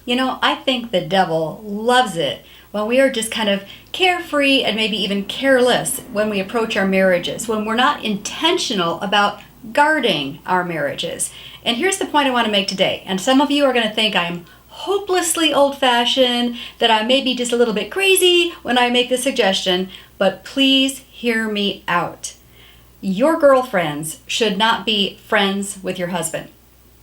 I think the devil loves it when we are just kind of carefree and maybe even careless when we approach our marriages, when we're not intentional about guarding our marriages. And here's the point I want to make today. And some of you are going to think I'm hopelessly old-fashioned, that I may be just a little bit crazy when I make this suggestion, but please hear me out. Your girlfriends should not be friends with your husband.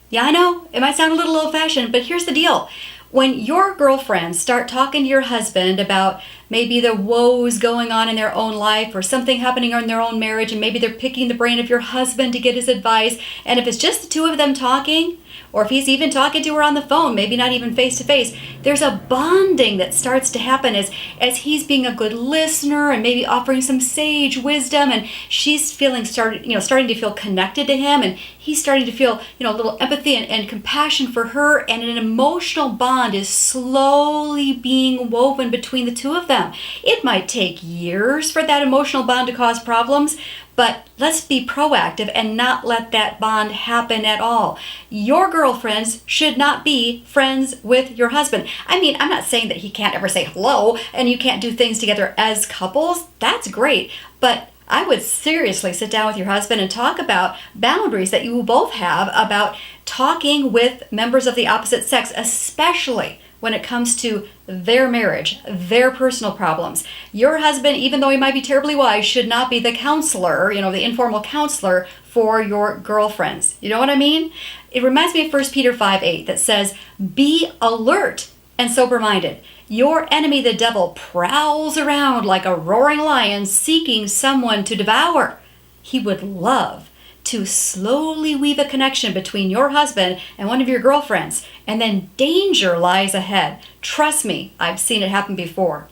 Yeah, I know, it might sound a little old-fashioned, but here's the deal. When your girlfriends start talking to your husband about maybe the woes going on in their own life or something happening in their own marriage, and maybe they're picking the brain of your husband to get his advice, and if it's just the two of them talking, or if he's even talking to her on the phone, maybe not even face to face, there's a bonding that starts to happen as he's being a good listener and maybe offering some sage wisdom, and she's starting to feel connected to him, and he's starting to feel a little empathy and compassion for her, and an emotional bond is slowly being woven between the two of them. It might take years for that emotional bond to cause problems, but let's be proactive and not let that bond happen at all. Your girlfriends should not be friends with your husband. I mean, I'm not saying that he can't ever say hello and you can't do things together as couples. That's great. But I would seriously sit down with your husband and talk about boundaries that you will both have about talking with members of the opposite sex, especially when it comes to their marriage, their personal problems. Your husband, even though he might be terribly wise, should not be the counselor, the informal counselor for your girlfriends. You know what I mean? It reminds me of 1 Peter 5:8 that says, "Be alert and sober-minded. Your enemy, the devil, prowls around like a roaring lion seeking someone to devour." He would love to slowly weave a connection between your husband and one of your girlfriends, and then danger lies ahead. Trust me, I've seen it happen before.